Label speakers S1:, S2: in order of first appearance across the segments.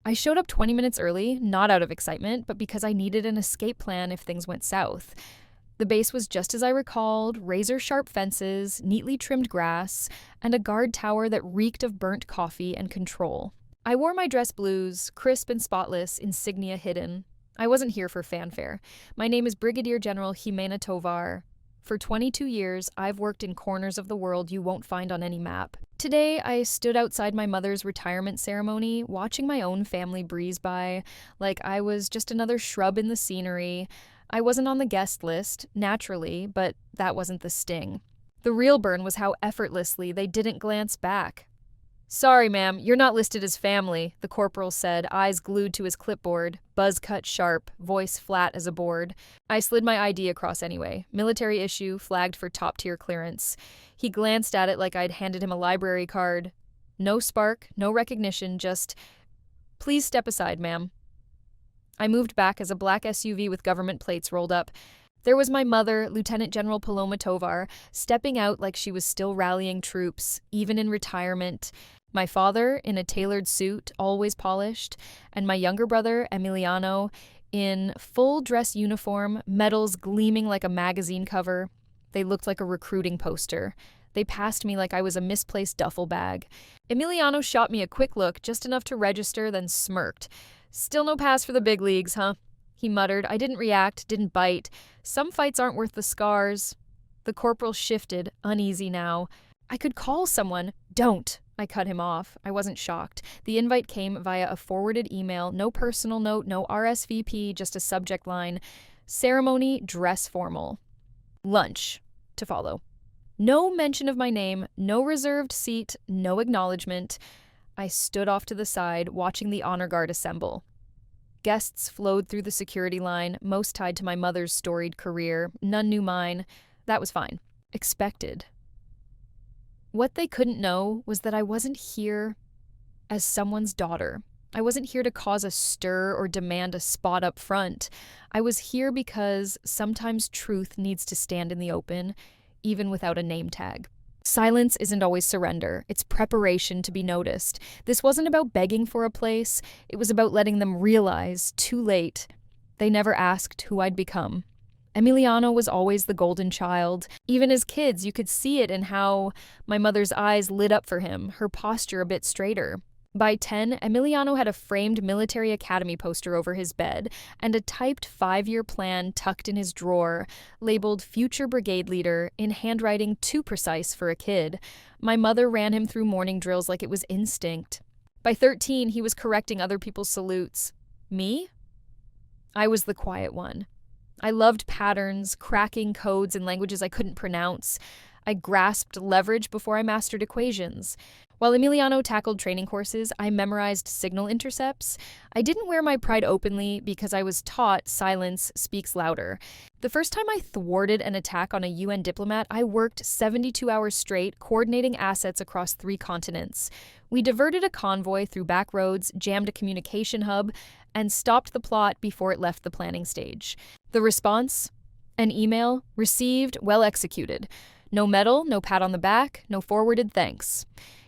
S1: I showed up 20 minutes early, not out of excitement, but because I needed an escape plan if things went south. The base was just as I recalled: razor-sharp fences, neatly trimmed grass, and a guard tower that reeked of burnt coffee and control. I wore my dress blues, crisp and spotless, insignia hidden. I wasn't here for fanfare. My name is Brigadier General Jimena Tovar. For 22 years, I've worked in corners of the world you won't find on any map. Today, I stood outside my mother's retirement ceremony, watching my own family breeze by, like I was just another shrub in the scenery. I wasn't on the guest list, naturally, but that wasn't the sting. The real burn was how effortlessly they didn't glance back. "Sorry, ma'am, you're not listed as family," the corporal said, eyes glued to his clipboard, buzz cut sharp, voice flat as a board. I slid my ID across anyway. Military issue, flagged for top-tier clearance. He glanced at it like I'd handed him a library card. No spark, no recognition, just, "Please step aside, ma'am." I moved back as a black SUV with government plates rolled up. There was my mother, Lieutenant General Paloma Tovar, stepping out like she was still rallying troops, even in retirement. My father, in a tailored suit, always polished, and my younger brother, Emiliano, in full dress uniform, medals gleaming like a magazine cover. They looked like a recruiting poster. They passed me like I was a misplaced duffel bag. Emiliano shot me a quick look, just enough to register, then smirked. "Still no pass for the big leagues, huh?" He muttered. I didn't react, didn't bite. Some fights aren't worth the scars. The corporal shifted, uneasy now. "I could call someone." "Don't." I cut him off. I wasn't shocked. The invite came via a forwarded email, no personal note, no RSVP, just a subject line: ceremony, dress formal. Lunch to follow. No mention of my name, no reserved seat, no acknowledgement. I stood off to the side, watching the honor guard assemble. Guests flowed through the security line, most tied to my mother's storied career. None knew mine. That was fine. Expected. What they couldn't know was that I wasn't here as someone's daughter. I wasn't here to cause a stir or demand a spot up front. I was here because sometimes truth needs to stand in the open, even without a name tag. Silence isn't always surrender. It's preparation to be noticed. This wasn't about begging for a place. It was about letting them realize, too late, they never asked who I'd become. Emiliano was always the golden child. Even as kids, you could see it in how my mother's eyes lit up for him, her posture a bit straighter. By 10, Emiliano had a framed military academy poster over his bed and a typed 5-year plan tucked in his drawer, labeled Future Brigade Leader in handwriting too precise for a kid. My mother ran him through morning drills like it was instinct. By 13, he was correcting other people's salutes. Me? I was the quiet one. I loved patterns, cracking codes in languages I couldn't pronounce. I grasped leverage before I mastered equations. While Emiliano tackled training courses, I memorized signal intercepts. I didn't wear my pride openly because I was taught silence speaks louder. The first time I thwarted an attack on a UN diplomat, I worked 72 hours straight, coordinating assets across 3 continents. We diverted a convoy through back roads, jammed a communication hub, and stopped the plot before it left the planning stage. The response? An email, received, well executed. No medal, no pat on the back, no forwarded thanks.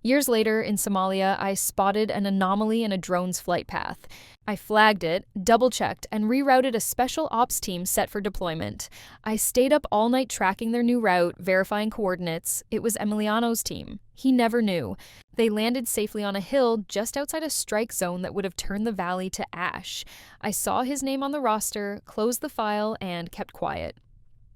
S1: Years later, in Somalia, I spotted an anomaly in a drone's flight path. I flagged it, double-checked, and rerouted a special ops team set for deployment. I stayed up all night tracking their new route, verifying coordinates. It was Emiliano's team. He never knew. They landed safely on a hill just outside a strike zone that would have turned the valley to ash. I saw his name on the roster, closed the file, and kept quiet.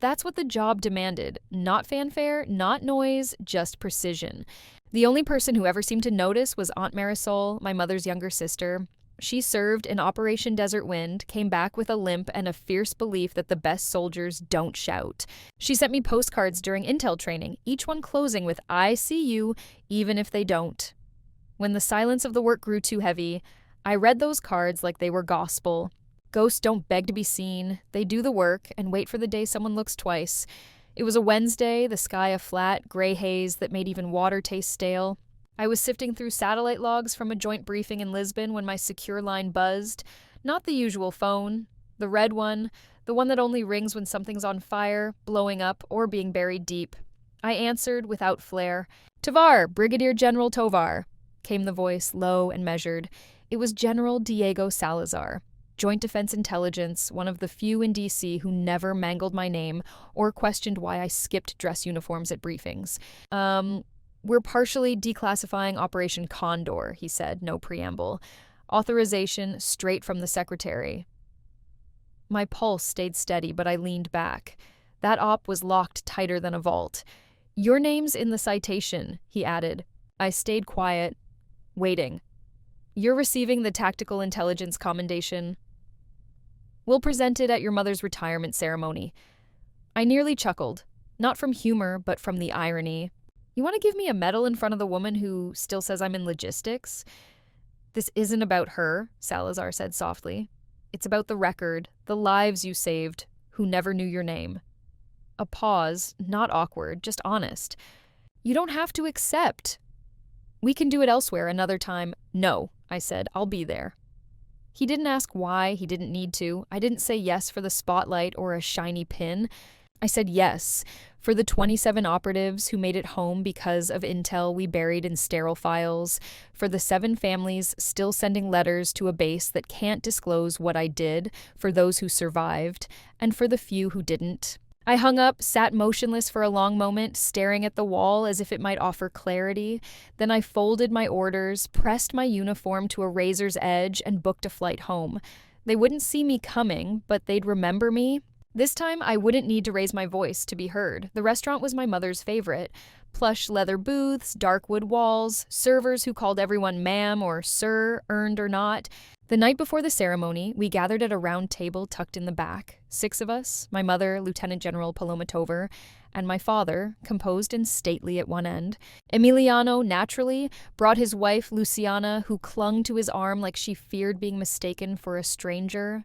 S1: That's what the job demanded. Not fanfare, not noise, just precision. The only person who ever seemed to notice was Aunt Marisol, my mother's younger sister. She served in Operation Desert Wind, came back with a limp and a fierce belief that the best soldiers don't shout. She sent me postcards during intel training, each one closing with "I see you," even if they don't. When the silence of the work grew too heavy, I read those cards like they were gospel. Ghosts don't beg to be seen. They do the work and wait for the day someone looks twice. It was a Wednesday, the sky a flat, gray haze that made even water taste stale. I was sifting through satellite logs from a joint briefing in Lisbon when my secure line buzzed. Not the usual phone, the red one, the one that only rings when something's on fire, blowing up, or being buried deep. I answered without flair. "Tovar, Brigadier General Tovar," came the voice, low and measured. It was General Diego Salazar, Joint Defense Intelligence, one of the few in DC who never mangled my name or questioned why I skipped dress uniforms at briefings. We're partially declassifying Operation Condor, he said, no preamble. Authorization straight from the secretary. My pulse stayed steady, but I leaned back. That op was locked tighter than a vault. Your name's in the citation, he added. I stayed quiet, waiting. You're receiving the Tactical Intelligence Commendation. We'll present it at your mother's retirement ceremony. I nearly chuckled, not from humor, but from the irony. You want to give me a medal in front of the woman who still says I'm in logistics? This isn't about her, Salazar said softly. It's about the record, the lives you saved, who never knew your name. A pause, not awkward, just honest. You don't have to accept. We can do it elsewhere another time. No, I said, I'll be there. He didn't ask why, he didn't need to. I didn't say yes for the spotlight or a shiny pin. I said yes for the 27 operatives who made it home because of intel we buried in sterile files, for the 7 families still sending letters to a base that can't disclose what I did, for those who survived, and for the few who didn't. I hung up, sat motionless for a long moment, staring at the wall as if it might offer clarity. Then I folded my orders, pressed my uniform to a razor's edge, and booked a flight home. They wouldn't see me coming, but they'd remember me. This time, I wouldn't need to raise my voice to be heard. The restaurant was my mother's favorite. Plush leather booths, dark wood walls, servers who called everyone ma'am or sir, earned or not. The night before the ceremony, we gathered at a round table tucked in the back. 6 of us, my mother, Lieutenant General Paloma Tovar, and my father, composed and stately at one end. Emiliano, naturally, brought his wife, Luciana, who clung to his arm like she feared being mistaken for a stranger.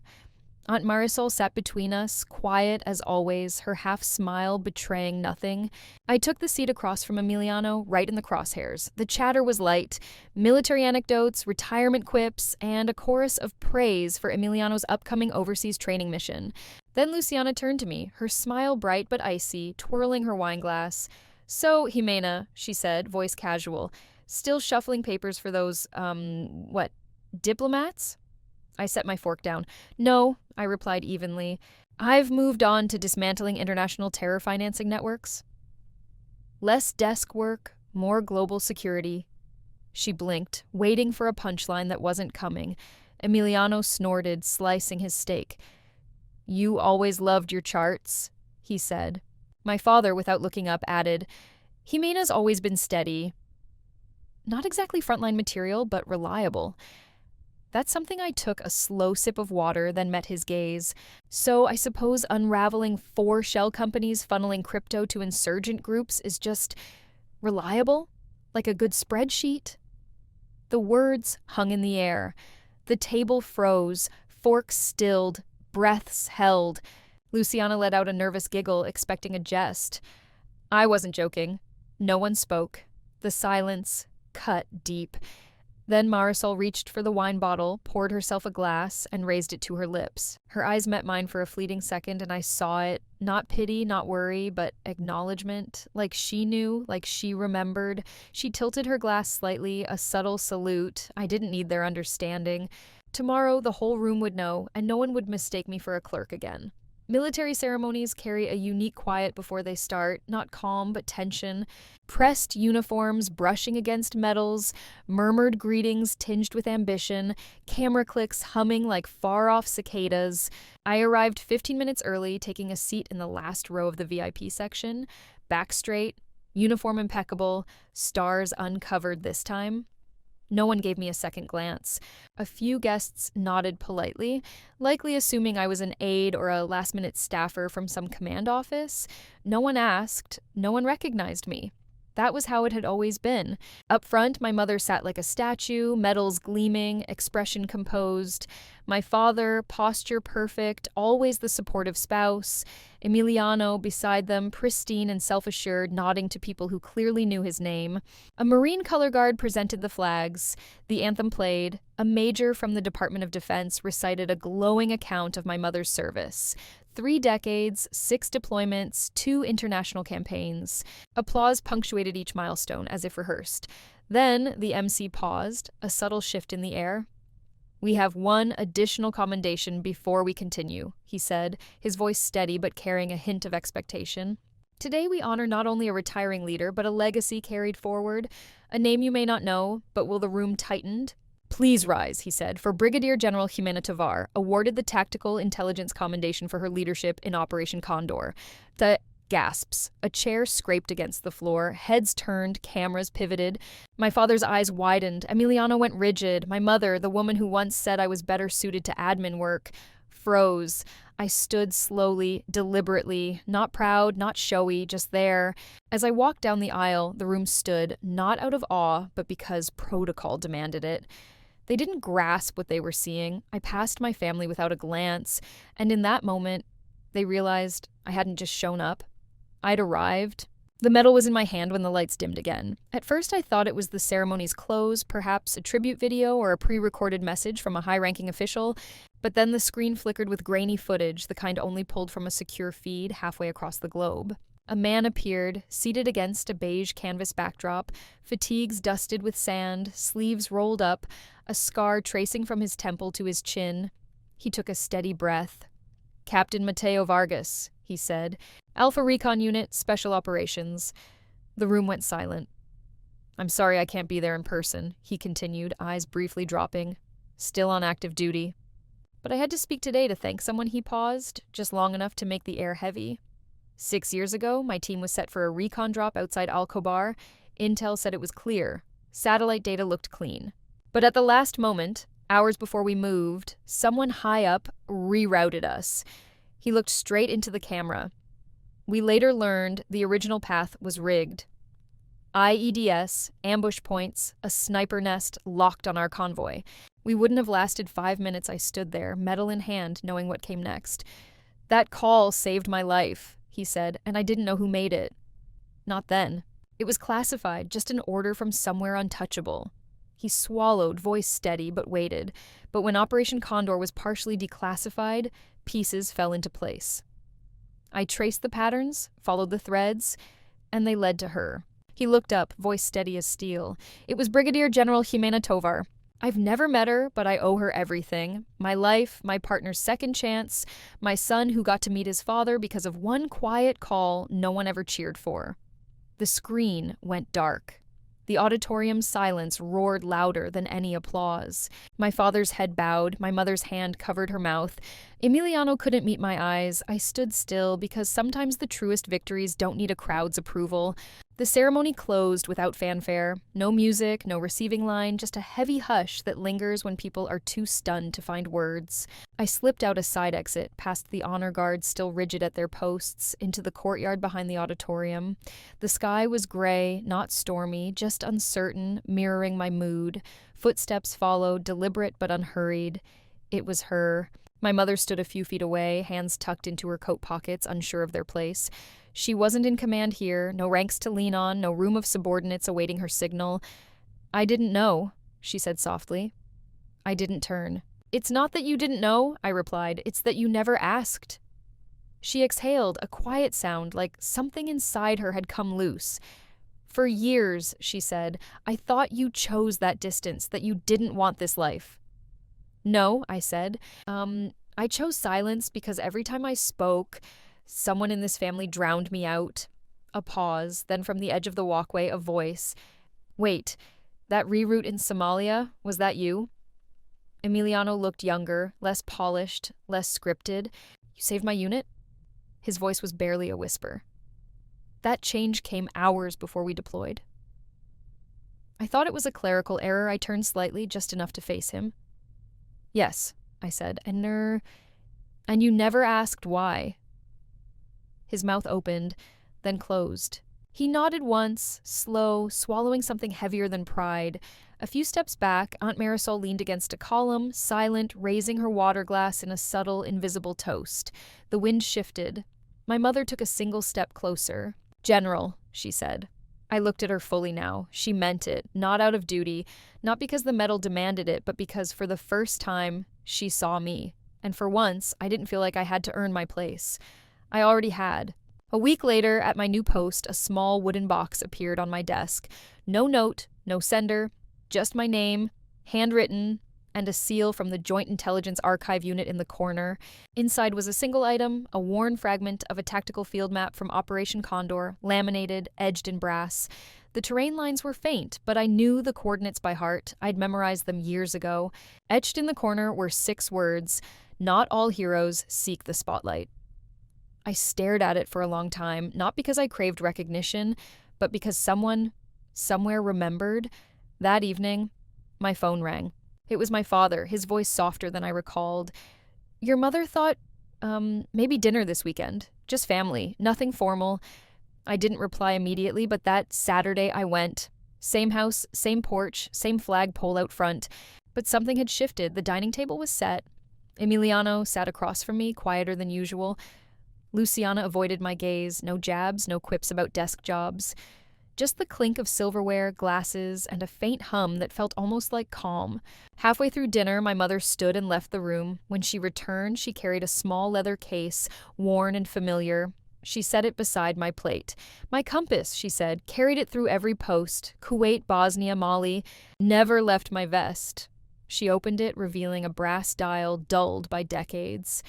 S1: Aunt Marisol sat between us, quiet as always, her half-smile betraying nothing. I took the seat across from Emiliano, right in the crosshairs. The chatter was light, military anecdotes, retirement quips, and a chorus of praise for Emiliano's upcoming overseas training mission. Then Luciana turned to me, her smile bright but icy, twirling her wineglass. "So, Jimena," she said, voice casual, "still shuffling papers for those, diplomats?" I set my fork down. "No," I replied evenly. "I've moved on to dismantling international terror financing networks." Less desk work, more global security. She blinked, waiting for a punchline that wasn't coming. Emiliano snorted, slicing his steak. "You always loved your charts," he said. My father, without looking up, added, "Jimena's always been steady. Not exactly frontline material, but reliable." That's something I took a slow sip of water, then met his gaze. So I suppose unraveling 4 shell companies funneling crypto to insurgent groups is just reliable? Like a good spreadsheet? The words hung in the air. The table froze, forks stilled, breaths held. Luciana let out a nervous giggle, expecting a jest. I wasn't joking. No one spoke. The silence cut deep. Then Marisol reached for the wine bottle, poured herself a glass, and raised it to her lips. Her eyes met mine for a fleeting second, and I saw it. Not pity, not worry, but acknowledgement. Like she knew, like she remembered. She tilted her glass slightly, a subtle salute. I didn't need their understanding. Tomorrow, the whole room would know, and no one would mistake me for a clerk again. Military ceremonies carry a unique quiet before they start, not calm but tension. Pressed uniforms brushing against medals, murmured greetings tinged with ambition, camera clicks humming like far-off cicadas. I arrived 15 minutes early, taking a seat in the last row of the VIP section. Back straight, uniform impeccable, stars uncovered this time. No one gave me a second glance. A few guests nodded politely, likely assuming I was an aide or a last-minute staffer from some command office. No one asked. No one recognized me. That was how it had always been. Up front, my mother sat like a statue, medals gleaming, expression composed. My father, posture perfect, always the supportive spouse. Emiliano beside them, pristine and self-assured, nodding to people who clearly knew his name. A Marine color guard presented the flags. The anthem played. A major from the Department of Defense recited a glowing account of my mother's service. 3 decades, 6 deployments, 2 international campaigns. Applause punctuated each milestone, as if rehearsed. Then the MC paused, a subtle shift in the air. "We have one additional commendation before we continue," he said, his voice steady but carrying a hint of expectation. "Today we honor not only a retiring leader, but a legacy carried forward. A name you may not know, but will the room tightened? Please rise," he said, "for Brigadier General Jimena Tovar, awarded the Tactical Intelligence Commendation for her leadership in Operation Condor." The gasps. A chair scraped against the floor, heads turned, cameras pivoted. My father's eyes widened. Emiliano went rigid. My mother, the woman who once said I was better suited to admin work, froze. I stood slowly, deliberately, not proud, not showy, just there. As I walked down the aisle, the room stood, not out of awe, but because protocol demanded it. They didn't grasp what they were seeing. I passed my family without a glance, and in that moment, they realized I hadn't just shown up. I'd arrived. The medal was in my hand when the lights dimmed again. At first, I thought it was the ceremony's close, perhaps a tribute video or a pre-recorded message from a high-ranking official, but then the screen flickered with grainy footage, the kind only pulled from a secure feed halfway across the globe. A man appeared, seated against a beige canvas backdrop, fatigues dusted with sand, sleeves rolled up, a scar tracing from his temple to his chin. He took a steady breath. "Captain Mateo Vargas," he said. "Alpha Recon Unit, Special Operations." The room went silent. "I'm sorry I can't be there in person," he continued, eyes briefly dropping. "Still on active duty." "But I had to speak today to thank someone," he paused, just long enough to make the air heavy. 6 years ago, my team was set for a recon drop outside Al-Khobar. Intel said it was clear. Satellite data looked clean. But at the last moment, hours before we moved, someone high up rerouted us. He looked straight into the camera. We later learned the original path was rigged. IEDS, ambush points, a sniper nest locked on our convoy. We wouldn't have lasted 5 minutes. I stood there, medal in hand, knowing what came next. "That call saved my life," he said, "and I didn't know who made it. Not then. It was classified, just an order from somewhere untouchable." He swallowed, voice steady, but waited. But when Operation Condor was partially declassified, pieces fell into place. I traced the patterns, followed the threads, and they led to her. He looked up, voice steady as steel. It was Brigadier General Jimena Tovar. I've never met her, but I owe her everything. My life, my partner's second chance, my son who got to meet his father because of one quiet call no one ever cheered for. The screen went dark. The auditorium's silence roared louder than any applause. My father's head bowed, my mother's hand covered her mouth. Emiliano couldn't meet my eyes. I stood still because sometimes the truest victories don't need a crowd's approval. The ceremony closed without fanfare. No music, no receiving line, just a heavy hush that lingers when people are too stunned to find words. I slipped out a side exit, past the honor guards still rigid at their posts, into the courtyard behind the auditorium. The sky was gray, not stormy, just uncertain, mirroring my mood. Footsteps followed, deliberate but unhurried. It was her. My mother stood a few feet away, hands tucked into her coat pockets, unsure of their place. She wasn't in command here, no ranks to lean on, no room of subordinates awaiting her signal. "I didn't know," she said softly. I didn't turn. "It's not that you didn't know," I replied. "It's that you never asked." She exhaled, a quiet sound, like something inside her had come loose. "For years," she said, "I thought you chose that distance, that you didn't want this life." "No," I said. I chose silence because every time I spoke, someone in this family drowned me out." A pause, then from the edge of the walkway, a voice. "Wait, that reroute in Somalia, was that you?" Emiliano looked younger, less polished, less scripted. "You saved my unit?" His voice was barely a whisper. "That change came hours before we deployed." I thought it was a clerical error. I turned slightly, just enough to face him. "Yes," I said, and you never asked why." His mouth opened, then closed. He nodded once, slow, swallowing something heavier than pride. A few steps back, Aunt Marisol leaned against a column, silent, raising her water glass in a subtle, invisible toast. The wind shifted. My mother took a single step closer. "General," she said. I looked at her fully now. She meant it, not out of duty, not because the medal demanded it, but because for the first time, she saw me. And for once, I didn't feel like I had to earn my place. I already had. A week later, at my new post, a small wooden box appeared on my desk. No note, no sender, just my name, handwritten, and a seal from the Joint Intelligence Archive Unit in the corner. Inside was a single item, a worn fragment of a tactical field map from Operation Condor, laminated, edged in brass. The terrain lines were faint, but I knew the coordinates by heart. I'd memorized them years ago. Etched in the corner were 6 words: "Not all heroes seek the spotlight." I stared at it for a long time, not because I craved recognition, but because someone, somewhere remembered. That evening, my phone rang. It was my father, his voice softer than I recalled. "Your mother thought, maybe dinner this weekend. Just family, nothing formal." I didn't reply immediately, but that Saturday I went. Same house, same porch, same flagpole out front. But something had shifted. The dining table was set. Emiliano sat across from me, quieter than usual. Luciana avoided my gaze, no jabs, no quips about desk jobs. Just the clink of silverware, glasses, and a faint hum that felt almost like calm. Halfway through dinner, my mother stood and left the room. When she returned, she carried a small leather case, worn and familiar. She set it beside my plate. "My compass," she said, "carried it through every post. Kuwait, Bosnia, Mali. Never left my vest." She opened it, revealing a brass dial dulled by decades.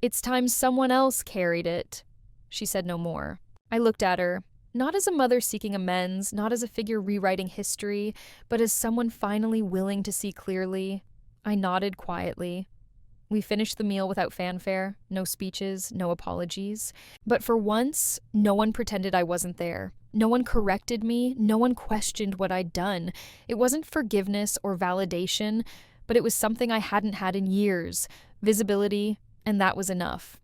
S1: "It's time someone else carried it." She said no more. I looked at her, not as a mother seeking amends, not as a figure rewriting history, but as someone finally willing to see clearly. I nodded quietly. We finished the meal without fanfare, no speeches, no apologies. But for once, no one pretended I wasn't there. No one corrected me, no one questioned what I'd done. It wasn't forgiveness or validation, but it was something I hadn't had in years: visibility, and that was enough.